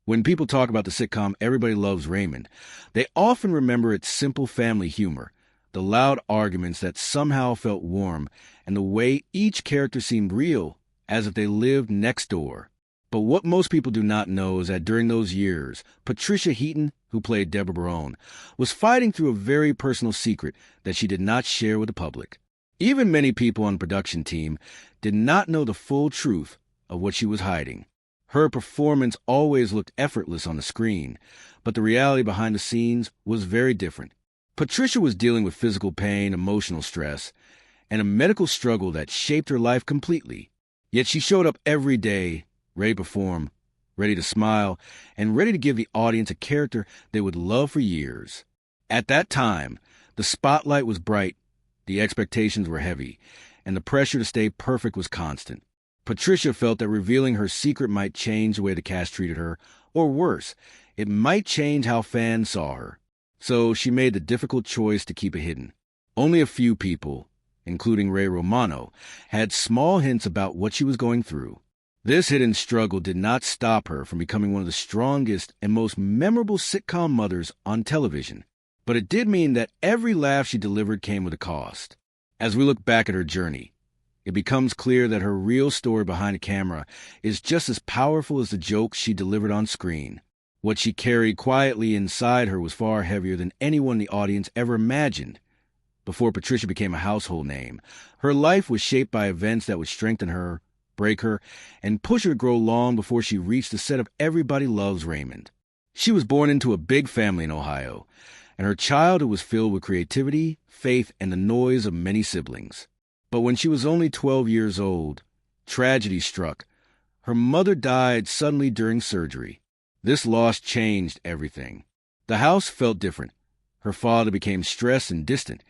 When people talk about the sitcom Everybody Loves Raymond, they often remember its simple family humor, the loud arguments that somehow felt warm, and the way each character seemed real, as if they lived next door. But what most people do not know is that during those years, Patricia Heaton, who played Debra Barone, was fighting through a very personal secret that she did not share with the public. Even many people on the production team did not know the full truth of what she was hiding. Her performance always looked effortless on the screen, but the reality behind the scenes was very different. Patricia was dealing with physical pain, emotional stress, and a medical struggle that shaped her life completely. Yet she showed up every day, ready to perform, ready to smile, and ready to give the audience a character they would love for years. At that time, the spotlight was bright, the expectations were heavy, and the pressure to stay perfect was constant. Patricia felt that revealing her secret might change the way the cast treated her, or worse, it might change how fans saw her. So she made the difficult choice to keep it hidden. Only a few people, including Ray Romano, had small hints about what she was going through. This hidden struggle did not stop her from becoming one of the strongest and most memorable sitcom mothers on television. But it did mean that every laugh she delivered came with a cost. As we look back at her journey, it becomes clear that her real story behind the camera is just as powerful as the jokes she delivered on screen. What she carried quietly inside her was far heavier than anyone in the audience ever imagined. Before Patricia became a household name, her life was shaped by events that would strengthen her, break her, and push her to grow long before she reached the set of Everybody Loves Raymond. She was born into a big family in Ohio, and her childhood was filled with creativity, faith, and the noise of many siblings. But when she was only 12 years old, tragedy struck. Her mother died suddenly during surgery. This loss changed everything. The house felt different. Her father became stressed and distant,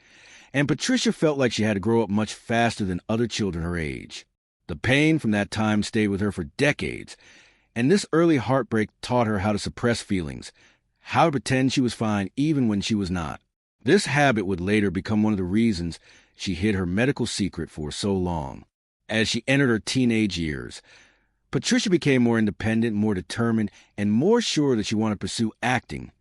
and Patricia felt like she had to grow up much faster than other children her age. The pain from that time stayed with her for decades, and this early heartbreak taught her how to suppress feelings, how to pretend she was fine even when she was not. This habit would later become one of the reasons she hid her medical secret for so long. As she entered her teenage years, Patricia became more independent, more determined, and more sure that she wanted to pursue acting,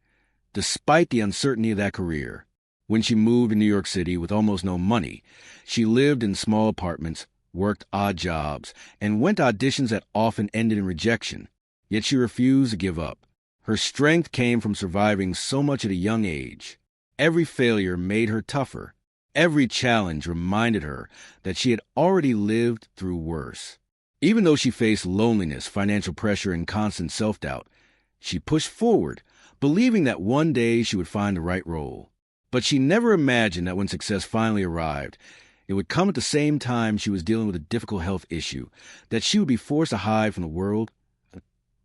despite the uncertainty of that career. When she moved to New York City with almost no money, she lived in small apartments, worked odd jobs, and went to auditions that often ended in rejection. Yet she refused to give up. Her strength came from surviving so much at a young age. Every failure made her tougher. Every challenge reminded her that she had already lived through worse. Even though she faced loneliness, financial pressure, and constant self-doubt, she pushed forward, believing that one day she would find the right role. But she never imagined that when success finally arrived, it would come at the same time she was dealing with a difficult health issue that she would be forced to hide from the world.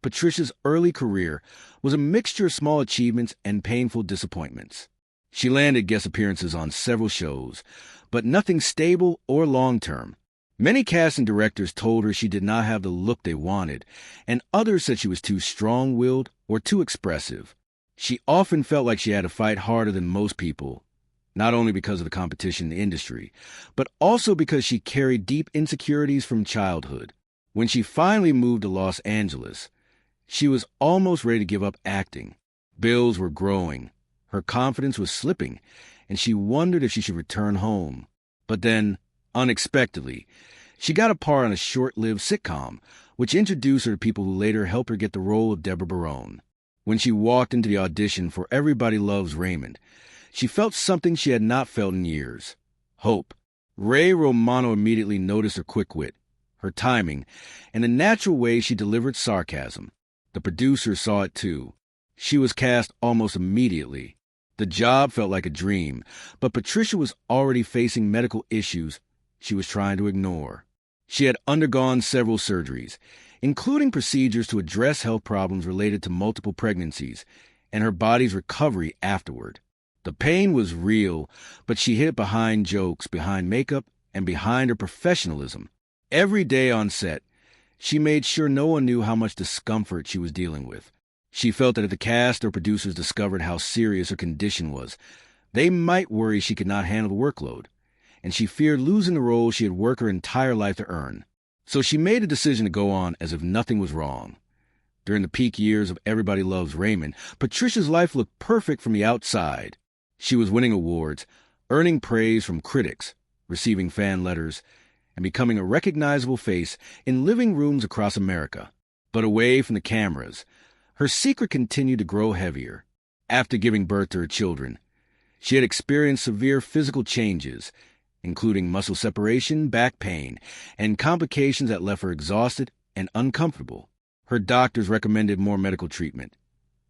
Patricia's early career was a mixture of small achievements and painful disappointments. She landed guest appearances on several shows, but nothing stable or long-term. Many casting directors told her she did not have the look they wanted, and others said she was too strong-willed or too expressive. She often felt like she had to fight harder than most people, not only because of the competition in the industry, but also because she carried deep insecurities from childhood. When she finally moved to Los Angeles, she was almost ready to give up acting. Bills were growing. Her confidence was slipping, and she wondered if she should return home. But then, unexpectedly, she got a part on a short-lived sitcom, which introduced her to people who later helped her get the role of Debra Barone. When she walked into the audition for Everybody Loves Raymond, she felt something she had not felt in years: hope. Ray Romano immediately noticed her quick wit, her timing, and the natural way she delivered sarcasm. The producer saw it too. She was cast almost immediately. The job felt like a dream, but Patricia was already facing medical issues she was trying to ignore. She had undergone several surgeries, including procedures to address health problems related to multiple pregnancies, and her body's recovery afterward. The pain was real, but she hid it behind jokes, behind makeup, and behind her professionalism. Every day on set, she made sure no one knew how much discomfort she was dealing with. She felt that if the cast or producers discovered how serious her condition was, they might worry she could not handle the workload, and she feared losing the role she had worked her entire life to earn. So she made a decision to go on as if nothing was wrong. During the peak years of Everybody Loves Raymond, Patricia's life looked perfect from the outside. She was winning awards, earning praise from critics, receiving fan letters, and becoming a recognizable face in living rooms across America. But away from the cameras, her secret continued to grow heavier. After giving birth to her children, she had experienced severe physical changes, including muscle separation, back pain, and complications that left her exhausted and uncomfortable. Her doctors recommended more medical treatment,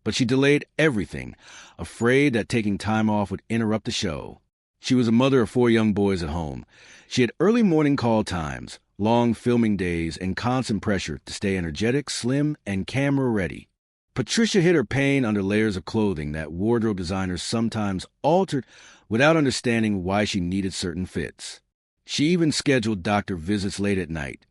but she delayed everything, afraid that taking time off would interrupt the show. She was a mother of 4 young boys at home. She had early morning call times, long filming days, and constant pressure to stay energetic, slim, and camera ready. Patricia hid her pain under layers of clothing that wardrobe designers sometimes altered without understanding why she needed certain fits. She even scheduled doctor visits late at night,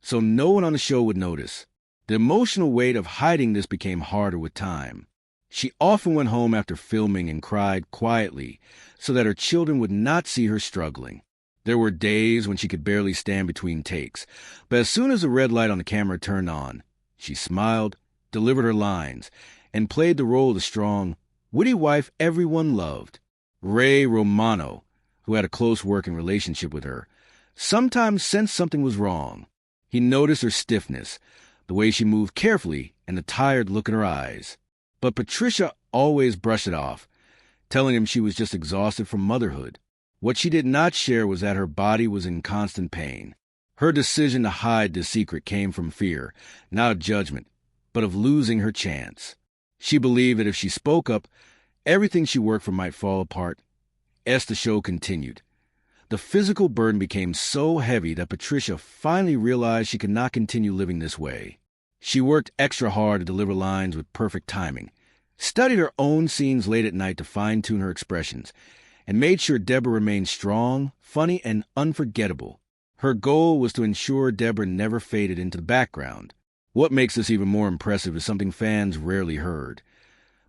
so no one on the show would notice. The emotional weight of hiding this became harder with time. She often went home after filming and cried quietly so that her children would not see her struggling. There were days when she could barely stand between takes, but as soon as the red light on the camera turned on, she smiled, delivered her lines, and played the role of the strong, witty wife everyone loved. Ray Romano, who had a close working relationship with her, sometimes sensed something was wrong. He noticed her stiffness, the way she moved carefully, and the tired look in her eyes. But Patricia always brushed it off, telling him she was just exhausted from motherhood. What she did not share was that her body was in constant pain. Her decision to hide this secret came from fear, not judgment, but of losing her chance. She believed that if she spoke up, everything she worked for might fall apart. As the show continued, the physical burden became so heavy that Patricia finally realized she could not continue living this way. She worked extra hard to deliver lines with perfect timing, studied her own scenes late at night to fine-tune her expressions, and made sure Debra remained strong, funny, and unforgettable. Her goal was to ensure Debra never faded into the background. What makes this even more impressive is something fans rarely heard.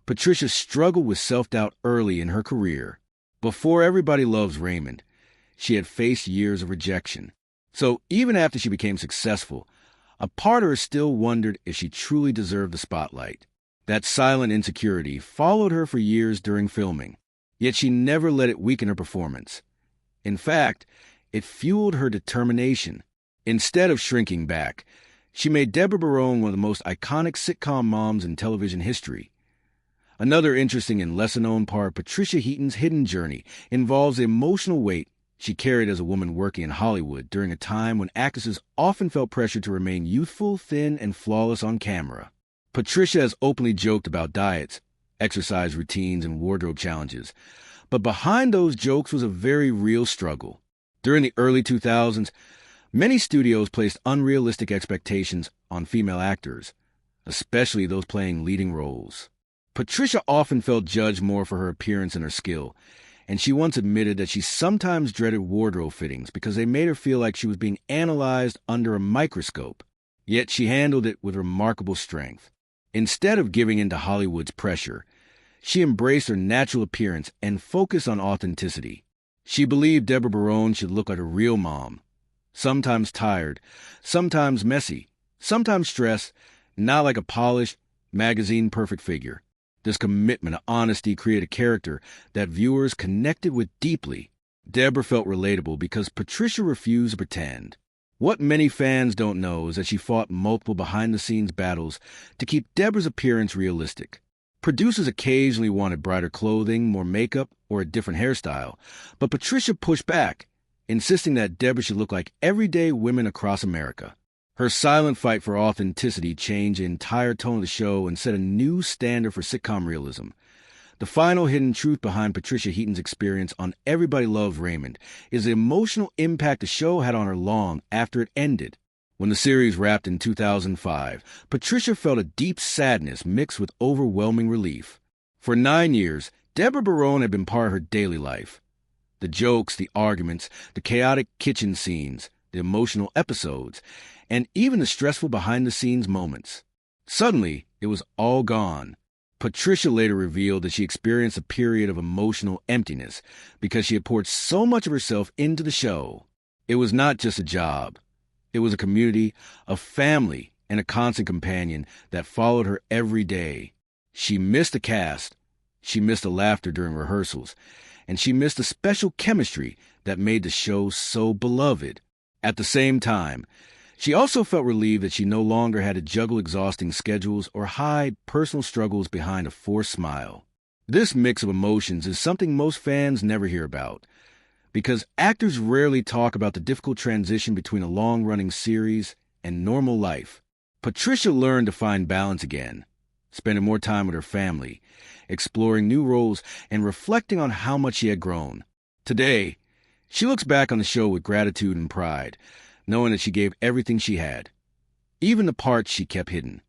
Patricia struggled with self-doubt early in her career. Before Everybody Loves Raymond, she had faced years of rejection. So even after she became successful, a part of her still wondered if she truly deserved the spotlight. That silent insecurity followed her for years during filming, yet she never let it weaken her performance. In fact, it fueled her determination. Instead of shrinking back, she made Debra Barone one of the most iconic sitcom moms in television history. Another interesting and lesser-known part of Patricia Heaton's hidden journey involves the emotional weight she carried as a woman working in Hollywood during a time when actresses often felt pressure to remain youthful, thin, and flawless on camera. Patricia has openly joked about diets, exercise routines, and wardrobe challenges, but behind those jokes was a very real struggle. During the early 2000s, many studios placed unrealistic expectations on female actors, especially those playing leading roles. Patricia often felt judged more for her appearance and her skill, and she once admitted that she sometimes dreaded wardrobe fittings because they made her feel like she was being analyzed under a microscope. Yet she handled it with remarkable strength. Instead of giving in to Hollywood's pressure, she embraced her natural appearance and focused on authenticity. She believed Debra Barone should look like a real mom, sometimes tired, sometimes messy, sometimes stressed, not like a polished, magazine-perfect figure. This commitment to honesty created a character that viewers connected with deeply. Debra felt relatable because Patricia refused to pretend. What many fans don't know is that she fought multiple behind-the-scenes battles to keep Debra's appearance realistic. Producers occasionally wanted brighter clothing, more makeup, or a different hairstyle, but Patricia pushed back, insisting that Debra should look like everyday women across America. Her silent fight for authenticity changed the entire tone of the show and set a new standard for sitcom realism. The final hidden truth behind Patricia Heaton's experience on Everybody Loves Raymond is the emotional impact the show had on her long after it ended. When the series wrapped in 2005, Patricia felt a deep sadness mixed with overwhelming relief. For 9 years, Debra Barone had been part of her daily life. The jokes, the arguments, the chaotic kitchen scenes, the emotional episodes, and even the stressful behind-the-scenes moments. Suddenly, it was all gone. Patricia later revealed that she experienced a period of emotional emptiness because she had poured so much of herself into the show. It was not just a job. It was a community, a family, and a constant companion that followed her every day. She missed the cast, she missed the laughter during rehearsals, and she missed the special chemistry that made the show so beloved. At the same time, she also felt relieved that she no longer had to juggle exhausting schedules or hide personal struggles behind a forced smile. This mix of emotions is something most fans never hear about, because actors rarely talk about the difficult transition between a long-running series and normal life. Patricia learned to find balance again, spending more time with her family, exploring new roles, and reflecting on how much she had grown. Today, she looks back on the show with gratitude and pride, knowing that she gave everything she had, even the parts she kept hidden.